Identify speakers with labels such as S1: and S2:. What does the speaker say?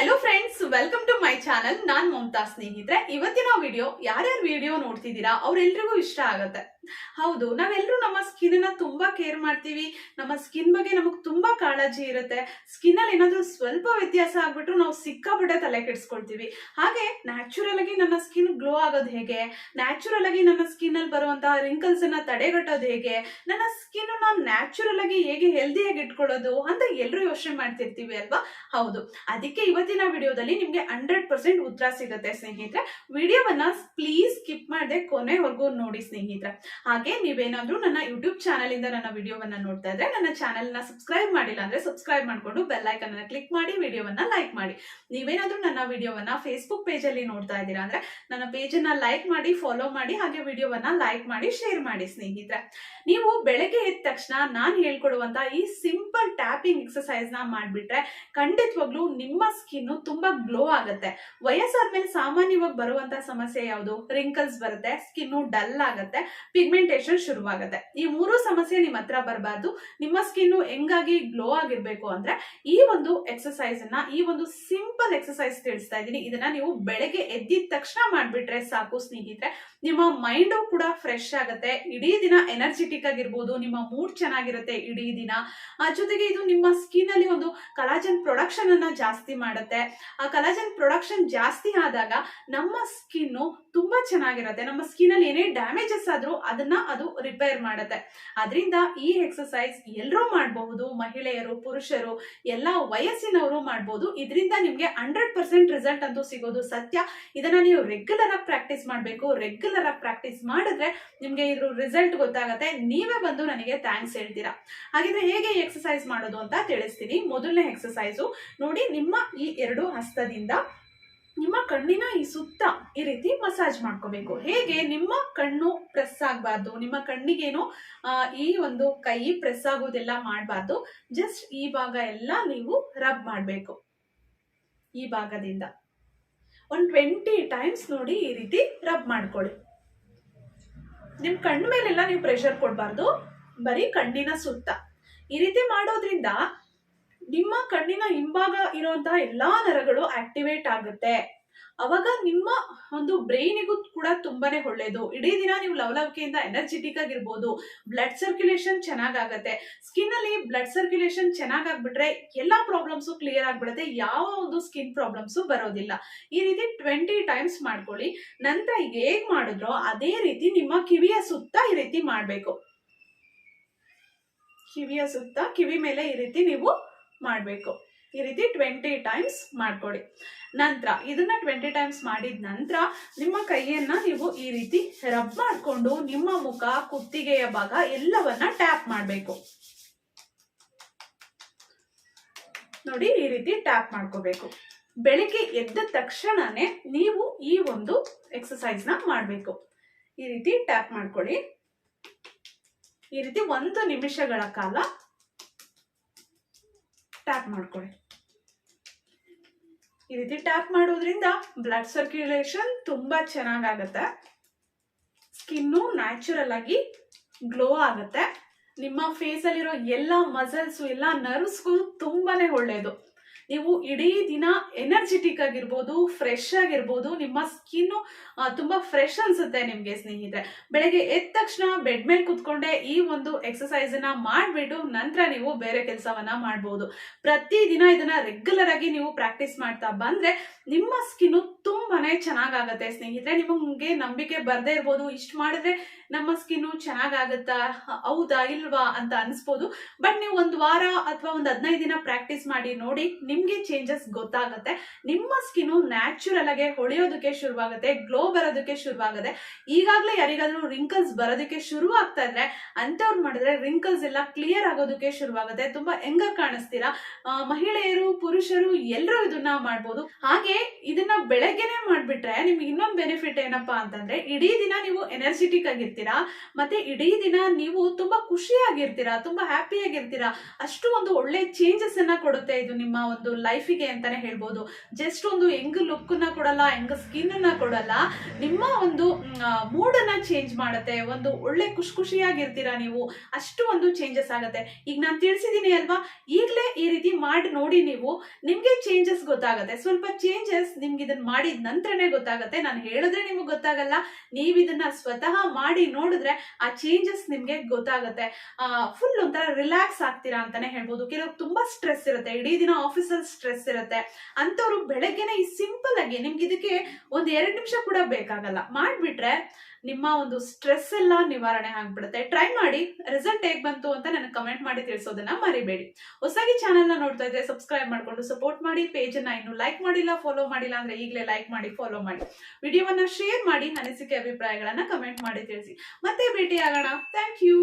S1: Hello friends, welcome to my channel. ನಾನು ಮಮತಾ. ಸ್ನೇಹಿತರೆ, ಇವತ್ತಿನ ವಿಡಿಯೋ ಯಾರ್ಯಾರು ವಿಡಿಯೋ ನೋಡ್ತಿದ್ದೀರಾ ಅವರೆಲ್ಲರಿಗೂ ಇಷ್ಟ ಆಗುತ್ತೆ. ಹೌದು, ನಾವೆಲ್ಲರೂ ನಮ್ಮ ಸ್ಕಿನ್ ಅನ್ನ ತುಂಬಾ ಕೇರ್ ಮಾಡ್ತೀವಿ. ನಮ್ಮ ಸ್ಕಿನ್ ಬಗ್ಗೆ ನಮಗೆ ತುಂಬಾ ಕಾಳಜಿ ಇರುತ್ತೆ. ಸ್ಕಿನ್ ಅಲ್ಲಿ ಏನಾದ್ರೂ ಸ್ವಲ್ಪ ವ್ಯತ್ಯಾಸ ಆಗ್ಬಿಟ್ರು ನಾವು ಸಿಕ್ಕಾಪಟ್ಟೆ ತಲೆ ಕೆಡಿಸ್ಕೊಳ್ತೀವಿ. ಹಾಗೆ ನ್ಯಾಚುರಲ್ ಆಗಿ ನನ್ನ ಸ್ಕಿನ್ ಗ್ಲೋ ಆಗೋದು ಹೇಗೆ, ನ್ಯಾಚುರಲ್ ಆಗಿ ನನ್ನ ಸ್ಕಿನ್ ಅಲ್ಲಿ ಬರುವಂತಹ ರಿಂಕಲ್ಸ್ ಅನ್ನ ತಡೆಗಟ್ಟೋದು ಹೇಗೆ, ನನ್ನ ಸ್ಕಿನ್ ಅನ್ನ ನ್ಯಾಚುರಲ್ ಆಗಿ ಹೇಗೆ ಹೆಲ್ದಿಯಾಗಿ ಇಟ್ಕೊಳ್ಳೋದು ಅಂತ ಎಲ್ಲರೂ ಯೋಚನೆ ಮಾಡ್ತಿರ್ತೀವಿ ಅಲ್ವಾ. ಹೌದು, ಅದಕ್ಕೆ ಇವತ್ತಿನ ವಿಡಿಯೋದಲ್ಲಿ ನಿಮ್ಗೆ 100% ಉತ್ತರ ಸಿಗುತ್ತೆ ಸ್ನೇಹಿತರೆ. ವಿಡಿಯೋವನ್ನ ಪ್ಲೀಸ್ ಸ್ಕಿಪ್ ಮಾಡದೆ ಕೊನೆವರೆಗೂ ನೋಡಿ ಸ್ನೇಹಿತರೆ. ಹಾಗೆ ನೀವೇನಾದ್ರೂ ನನ್ನ ಯೂಟ್ಯೂಬ್ ಚಾನೆಲ್ ಇಂದ ನನ್ನ ವಿಡಿಯೋವನ್ನ ನೋಡ್ತಾ ಇದ್ರೆ ನನ್ನ ಚಾನೆಲ್ ನ ಸಬ್ಸ್ಕ್ರೈಬ್ ಮಾಡಿಲ್ಲ ಅಂದ್ರೆ ಸಬ್ಸ್ಕ್ರೈಬ್ ಮಾಡ್ಕೊಂಡು ಬೆಲ್ ಐಕನ್ ಅನ್ನ ಕ್ಲಿಕ್ ಮಾಡಿ ವಿಡಿಯೋವನ್ನ ಲೈಕ್ ಮಾಡಿ. ನೀವೇನಾದ್ರೂ ನನ್ನ ವಿಡಿಯೋವನ್ನ ಫೇಸ್ಬುಕ್ ಪೇಜ್ ಅಲ್ಲಿ ನೋಡ್ತಾ ಇದ್ದೀರಾ ಅಂದ್ರೆ ನನ್ನ ಪೇಜ್ ಅನ್ನ ಲೈಕ್ ಮಾಡಿ, ಫಾಲೋ ಮಾಡಿ, ಹಾಗೆ ವಿಡಿಯೋವನ್ನ ಲೈಕ್ ಮಾಡಿ, ಶೇರ್ ಮಾಡಿ ಸ್ನೇಹಿತರೆ. ನೀವು ಬೆಳಗ್ಗೆ ಎದ್ದ ತಕ್ಷಣ ನಾನು ಹೇಳ್ಕೊಡುವಂತ ಈ ಸಿಂಪಲ್ ಟ್ಯಾಪಿಂಗ್ ಎಕ್ಸರ್ಸೈಸ್ ನ ಮಾಡ್ಬಿಟ್ರೆ ಖಂಡಿತವಾಗ್ಲೂ ನಿಮ್ಮ ಸ್ಕಿನ್ ತುಂಬಾ ಗ್ಲೋ ಆಗುತ್ತೆ. ವಯಸ್ಸಾದ್ಮೇಲೆ ಸಾಮಾನ್ಯವಾಗಿ ಬರುವಂತ ಸಮಸ್ಯೆ ಯಾವುದು? ರಿಂಕಲ್ಸ್ ಬರುತ್ತೆ, ಸ್ಕಿನ್ ಡಲ್ ಆಗುತ್ತೆ, ಪಿಗ್ಮೆಂಟೇಶನ್ ಶುರುವಾಗುತ್ತೆ. ಈ ಮೂರು ಸಮಸ್ಯೆ ನಿಮ್ಮ ಹತ್ರ ಬರಬಾರ್ದು. ನಿಮ್ಮ ಸ್ಕಿನ್ ಹೆಂಗಾಗಿ ಗ್ಲೋ ಆಗಿರ್ಬೇಕು ಅಂದ್ರೆ ಈ ಒಂದು ಎಕ್ಸರ್ಸೈಸ್ ಅನ್ನ, ಈ ಒಂದು ಸಿಂಪಲ್ ಎಕ್ಸರ್ಸೈಸ್ ತಿಳಿಸ್ತಾ ಇದ್ದೀನಿ. ಇದನ್ನ ನೀವು ಬೆಳಗ್ಗೆ ಎದ್ದಿದ ತಕ್ಷಣ ಮಾಡ್ಬಿಟ್ರೆ ಸಾಕು ಸ್ನೇಹಿತರೆ. ನಿಮ್ಮ ಮೈಂಡ್ ಕೂಡ ಫ್ರೆಶ್ ಆಗುತ್ತೆ, ಇಡೀ ದಿನ ಎನರ್ಜೆಟಿಕ್ ಆಗಿರ್ಬೋದು, ನಿಮ್ಮ ಮೂಡ್ ಚೆನ್ನಾಗಿರುತ್ತೆ ಇಡೀ ದಿನ. ಜೊತೆಗೆ ಇದು ನಿಮ್ಮ ಸ್ಕಿನ್ ಅಲ್ಲಿ ಒಂದು ಕಲಾಜನ್ ಪ್ರೊಡಕ್ಷನ್ ಅನ್ನ ಜಾಸ್ತಿ ಮಾಡುತ್ತೆ. ಆ ಕಲಾಜನ್ ಪ್ರೊಡಕ್ಷನ್ ಜಾಸ್ತಿ ಆದಾಗ ನಮ್ಮ ಸ್ಕಿನ್ ತುಂಬಾ ಚೆನ್ನಾಗಿರುತ್ತೆ. ನಮ್ಮ ಸ್ಕಿನ್ ಅಲ್ಲಿ ಏನೇ ಡ್ಯಾಮೇಜಸ್ ಆದ್ರೂ ಅದನ್ನ ಅದು ರಿಪೇರ್ ಮಾಡುತ್ತೆ. ಅದರಿಂದ ಈ ಎಕ್ಸರ್ಸೈಸ್ ಎಲ್ಲರೂ ಮಾಡಬಹುದು, ಮಹಿಳೆಯರು, ಪುರುಷರು, ಎಲ್ಲಾ ವಯಸ್ಸಿನವರು ಮಾಡಬಹುದು. ಇದರಿಂದ ನಿಮ್ಗೆ 100% ರಿಸಲ್ಟ್ ಅಂತೂ ಸಿಗೋದು ಸತ್ಯ. ಇದನ್ನ ನೀವು ರೆಗ್ಯುಲರ್ ಆಗಿ ಪ್ರಾಕ್ಟೀಸ್ ಮಾಡಬೇಕು. ರೆಗ್ಯುಲರ್ ಆಗಿ ಪ್ರಾಕ್ಟೀಸ್ ಮಾಡಿದ್ರೆ ನಿಮ್ಗೆ ಇದ್ರ ರಿಸಲ್ಟ್ ಗೊತ್ತಾಗುತ್ತೆ. ನೀವೇ ಬಂದು ನನಗೆ ಥ್ಯಾಂಕ್ಸ್ ಹೇಳ್ತೀರಾ. ಹಾಗಿದ್ರೆ ಹೇಗೆ ಎಕ್ಸರ್ಸೈಸ್ ಮಾಡೋದು ಅಂತ ತಿಳಿಸ್ತೀನಿ. ಮೊದಲನೇ ಎಕ್ಸರ್ಸೈಸು ನೋಡಿ, ನಿಮ್ಮ ಈ ಎರಡು ಹಸ್ತದಿಂದ ನಿಮ್ಮ ಕಣ್ಣಿನ ಈ ಸುತ್ತ ಈ ರೀತಿ ಮಸಾಜ್ ಮಾಡ್ಕೋಬೇಕು. ಹೇಗೆ? ನಿಮ್ಮ ಕಣ್ಣು ಪ್ರೆಸ್ ಆಗಬಾರ್ದು, ನಿಮ್ಮ ಕಣ್ಣಿಗೇನು ಈ ಒಂದು ಕೈ ಪ್ರೆಸ್ ಆಗೋದೆಲ್ಲ ಮಾಡಬಾರ್ದು. ಜಸ್ಟ್ ಈ ಭಾಗ ಎಲ್ಲ ನೀವು ರಬ್ ಮಾಡಬೇಕು. ಈ ಭಾಗದಿಂದ ಒಂದು 20 ಟೈಮ್ಸ್ ನೋಡಿ ಈ ರೀತಿ ರಬ್ ಮಾಡ್ಕೊಳ್ಳಿ. ನಿಮ್ ಕಣ್ಣು ಮೇಲೆಲ್ಲ ನೀವು ಪ್ರೆಷರ್ ಕೊಡಬಾರ್ದು, ಬರೀ ಕಣ್ಣಿನ ಸುತ್ತ ಈ ರೀತಿ ಮಾಡೋದ್ರಿಂದ ನಿಮ್ಮ ಕಣ್ಣಿನ ಹಿಂಭಾಗ ಇರುವಂತಹ ಎಲ್ಲಾ ನರಗಳು ಆಕ್ಟಿವೇಟ್ ಆಗುತ್ತೆ. ಅವಾಗ ನಿಮ್ಮ ಒಂದು ಬ್ರೈನಿಗೂ ಕೂಡ ತುಂಬಾನೇ ಒಳ್ಳೇದು. ಇಡೀ ದಿನ ನೀವು ಲವಲವಿಕೆಯಿಂದ ಎನರ್ಜೆಟಿಕ್ ಆಗಿರ್ಬೋದು. ಬ್ಲಡ್ ಸರ್ಕ್ಯುಲೇಷನ್ ಚೆನ್ನಾಗಾಗತ್ತೆ. ಸ್ಕಿನ್ ಅಲ್ಲಿ ಬ್ಲಡ್ ಸರ್ಕ್ಯುಲೇಷನ್ ಚೆನ್ನಾಗಾಗ್ಬಿಟ್ರೆ ಎಲ್ಲಾ ಪ್ರಾಬ್ಲಮ್ಸು ಕ್ಲಿಯರ್ ಆಗ್ಬಿಡುತ್ತೆ. ಯಾವ ಒಂದು ಸ್ಕಿನ್ ಪ್ರಾಬ್ಲಮ್ಸು ಬರೋದಿಲ್ಲ. ಈ ರೀತಿ 20 ಟೈಮ್ಸ್ ಮಾಡ್ಕೊಳ್ಳಿ. ನಂತರ ಹೇಗ್ ಮಾಡಿದ್ರೋ ಅದೇ ರೀತಿ ನಿಮ್ಮ ಕಿವಿಯ ಸುತ್ತ ಈ ರೀತಿ ಮಾಡ್ಬೇಕು. ಕಿವಿಯ ಸುತ್ತ, ಕಿವಿ ಮೇಲೆ ಈ ರೀತಿ ನೀವು ಮಾಡಬೇಕು. ಈ ರೀತಿ 20 ಟೈಮ್ಸ್ ಮಾಡ್ಕೊಳ್ಳಿ. ನಂತರ ಇದನ್ನ 20 ಟೈಮ್ಸ್ ಮಾಡಿದ ನಂತರ ನಿಮ್ಮ ಕೈಯನ್ನ ನೀವು ಈ ರೀತಿ ರಬ್ ಮಾಡಿಕೊಂಡು ನಿಮ್ಮ ಮುಖ, ಕುತ್ತಿಗೆಯ ಭಾಗ ಎಲ್ಲವನ್ನ ಟ್ಯಾಪ್ ಮಾಡಬೇಕು. ನೋಡಿ, ಈ ರೀತಿ ಟ್ಯಾಪ್ ಮಾಡ್ಕೋಬೇಕು. ಬೆಳಿಗ್ಗೆ ಎದ್ದ ತಕ್ಷಣನೇ ನೀವು ಈ ಒಂದು ಎಕ್ಸರ್ಸೈಸ್ ನ ಮಾಡಬೇಕು. ಈ ರೀತಿ ಟ್ಯಾಪ್ ಮಾಡ್ಕೊಳ್ಳಿ. ಈ ರೀತಿ 1 ನಿಮಿಷಗಳ ಕಾಲ ಟ್ಯಾಪ್ ಮಾಡ್ಕೊಳ್ಳಿ. ಈ ರೀತಿ ಟ್ಯಾಪ್ ಮಾಡೋದ್ರಿಂದ ಬ್ಲಡ್ ಸರ್ಕ್ಯುಲೇಷನ್ ತುಂಬಾ ಚೆನ್ನಾಗಾಗತ್ತೆ. ಸ್ಕಿನ್ನು ನ್ಯಾಚುರಲ್ ಆಗಿ ಗ್ಲೋ ಆಗುತ್ತೆ. ನಿಮ್ಮ ಫೇಸ್ ಅಲ್ಲಿರೋ ಎಲ್ಲ ಮಸಲ್ಸ್, ಎಲ್ಲ ನರ್ವ್ಸ್ಗೂ ತುಂಬಾನೇ ಒಳ್ಳೇದು. ನೀವು ಇಡೀ ದಿನ ಎನರ್ಜೆಟಿಕ್ ಆಗಿರ್ಬೋದು, ಫ್ರೆಶ್ ಆಗಿರ್ಬೋದು. ನಿಮ್ಮ ಸ್ಕಿನ್ ತುಂಬಾ ಫ್ರೆಶ್ ಅನ್ಸುತ್ತೆ ನಿಮ್ಗೆ ಸ್ನೇಹಿತರೆ. ಬೆಳಗ್ಗೆ ಎದ್ದ ತಕ್ಷಣ ಬೆಡ್ ಮೇಲೆ ಕುತ್ಕೊಂಡೆ ಈ ಒಂದು ಎಕ್ಸರ್ಸೈಸ್ ಅನ್ನ ಮಾಡ್ಬಿಟ್ಟು ನಂತರ ನೀವು ಬೇರೆ ಕೆಲಸವನ್ನ ಮಾಡಬಹುದು. ಪ್ರತಿದಿನ ಇದನ್ನ ರೆಗ್ಯುಲರ್ ಆಗಿ ನೀವು ಪ್ರಾಕ್ಟೀಸ್ ಮಾಡ್ತಾ ಬಂದ್ರೆ ನಿಮ್ಮ ಸ್ಕಿನ್ ತುಂಬಾನೇ ಚೆನ್ನಾಗಾಗತ್ತೆ ಸ್ನೇಹಿತರೆ. ನಿಮಗೆ ನಂಬಿಕೆ ಬರ್ದೇ ಇರ್ಬೋದು, ಇಷ್ಟು ಮಾಡಿದ್ರೆ ನಮ್ಮ ಸ್ಕಿನ್ ಚೆನ್ನಾಗಾಗತ್ತಾ, ಹೌದಾ ಇಲ್ವಾ ಅಂತ ಅನ್ಸ್ಬೋದು. ಬಟ್ ನೀವು 1 ವಾರ ಅಥವಾ ಒಂದು 15 ದಿನ ಪ್ರಾಕ್ಟೀಸ್ ಮಾಡಿ ನೋಡಿ, ನಿಮ್ಗೆ ಚೇಂಜಸ್ ಗೊತ್ತಾಗುತ್ತೆ. ನಿಮ್ಮ ಸ್ಕಿನ್ ನ್ಯಾಚುರಲ್ ಆಗಿ ಹೊಳೆಯೋದಕ್ಕೆ ಶುರುವಾಗುತ್ತೆ, ಗ್ಲೋ ಬರೋದಕ್ಕೆ ಶುರುವಾಗುತ್ತೆ. ಈಗಾಗಲೇ ಯಾರಿಗಾದ್ರೂ ರಿಂಕಲ್ಸ್ ಬರೋದಕ್ಕೆ ಶುರು ಆಗ್ತಾ ಇದ್ರೆ ಅಂತವ್ರು ಮಾಡಿದ್ರೆ ರಿಂಕಲ್ಸ್ ಎಲ್ಲ ಕ್ಲಿಯರ್ ಆಗೋದಕ್ಕೆ ಶುರುವಾಗುತ್ತೆ. ತುಂಬಾ ಹೆಂಗ ಕಾಣಿಸ್ತೀರಾ. ಮಹಿಳೆಯರು, ಪುರುಷರು ಎಲ್ಲರೂ ಇದನ್ನ ಮಾಡ್ಬೋದು. ಹಾಗೆ ಇದನ್ನ ಬೆಳಗ್ಗೆನೆ ಮಾಡ್ಬಿಟ್ರೆ ನಿಮ್ಗೆ ಇನ್ನೊಂದು ಬೆನಿಫಿಟ್ ಏನಪ್ಪಾ ಅಂತಂದ್ರೆ ಇಡೀ ದಿನ ನೀವು ಎನರ್ಜೆಟಿಕ್ ಆಗಿರ್ತೀರಾ, ಮತ್ತೆ ಇಡೀ ದಿನ ನೀವು ತುಂಬಾ ಖುಷಿಯಾಗಿರ್ತೀರಾ, ತುಂಬಾ ಹ್ಯಾಪಿ ಆಗಿರ್ತೀರಾ. ಅಷ್ಟು ಒಂದು ಒಳ್ಳೆ ಚೇಂಜಸ್ ಅನ್ನ ಕೊಡುತ್ತೆ ಇದು ನಿಮ್ಮ ಒಂದು ಒಂದು ಲೈಫಿಗೆ ಅಂತಾನೆ ಹೇಳ್ಬೋದು. ಜಸ್ಟ್ ಒಂದು ಹೆಂಗ್ ಲುಕ್ ನ ಕೊಡಲ್ಲ, ಹೆಂಗ್ ಸ್ಕಿನ್ ನ ಕೊಡಲ್ಲ, ನಿಮ್ಮ ಒಂದು ಮೂಡ್ ಅನ್ನ ಚೇಂಜ್ ಮಾಡುತ್ತೆ. ಒಂದು ಒಳ್ಳೆ ಖುಷಿಯಾಗಿರ್ತೀರಾ ನೀವು, ಅಷ್ಟು ಒಂದು ಚೇಂಜಸ್ ಆಗುತ್ತೆ. ಈಗ ನಾನು ತಿಳಿಸಿದೀನಿ ಅಲ್ವಾ, ಈಗಲೇ ಈ ರೀತಿ ಮಾಡಿ ನೋಡಿ ನೀವು, ನಿಮ್ಗೆ ಚೇಂಜಸ್ ಗೊತ್ತಾಗುತ್ತೆ. ಸ್ವಲ್ಪ ಚೇಂಜಸ್ ನಿಮ್ಗೆ ಇದನ್ನ ಮಾಡಿದ ನಂತರನೇ ಗೊತ್ತಾಗುತ್ತೆ. ನಾನು ಹೇಳಿದ್ರೆ ನಿಮ್ಗೆ ಗೊತ್ತಾಗಲ್ಲ, ನೀವ್ ಇದನ್ನ ಸ್ವತಃ ಮಾಡಿ ನೋಡಿದ್ರೆ ಆ ಚೇಂಜಸ್ ನಿಮ್ಗೆ ಗೊತ್ತಾಗುತ್ತೆ. ಫುಲ್ ಒಂಥರ ರಿಲ್ಯಾಕ್ಸ್ ಆಗ್ತೀರಾ ಅಂತಾನೆ ಹೇಳ್ಬೋದು. ಕೆಲವ್ರು ತುಂಬಾ ಸ್ಟ್ರೆಸ್ ಇರುತ್ತೆ, ಇಡೀ ದಿನ ಆಫೀಸಲ್ಲಿ ಸ್ಟ್ರೆಸ್ ಇರುತ್ತೆ, ಅಂತವ್ರು ಬೆಳಗ್ಗೆನೆ ಈ ಸಿಂಪಲ್ ಆಗಿ ನಿಮ್ಗೆ ಇದಕ್ಕೆ ಒಂದ್ 2 ನಿಮಿಷ ಕೂಡ ಬೇಕಾಗಲ್ಲ, ಮಾಡ್ಬಿಟ್ರೆ ನಿಮ್ಮ ಒಂದು ಸ್ಟ್ರೆಸ್ ಎಲ್ಲ ನಿವಾರಣೆ ಆಗ್ಬಿಡುತ್ತೆ. ಟ್ರೈ ಮಾಡಿ, ರಿಸಲ್ಟ್ ಹೇಗ್ ಬಂತು ಅಂತ ನನಗೆ ಕಮೆಂಟ್ ಮಾಡಿ ತಿಳಿಸೋದನ್ನ ಮರಿಬೇಡಿ. ಹೊಸದಾಗಿ ಚಾನೆಲ್ ನ ನೋಡ್ತಾ ಇದ್ರೆ ಸಬ್ಸ್ಕ್ರೈಬ್ ಮಾಡ್ಕೊಂಡು ಸಪೋರ್ಟ್ ಮಾಡಿ. ಪೇಜ್ ಅನ್ನ ಇನ್ನು ಲೈಕ್ ಮಾಡಿಲ್ಲ, ಫಾಲೋ ಮಾಡಿಲ್ಲ ಅಂದ್ರೆ ಈಗಲೇ ಲೈಕ್ ಮಾಡಿ, ಫಾಲೋ ಮಾಡಿ. ವಿಡಿಯೋವನ್ನ ಶೇರ್ ಮಾಡಿ, ಅನಿಸಿಕೆ ಅಭಿಪ್ರಾಯಗಳನ್ನ ಕಮೆಂಟ್ ಮಾಡಿ ತಿಳಿಸಿ. ಮತ್ತೆ ಭೇಟಿ ಆಗೋಣ. Thank you.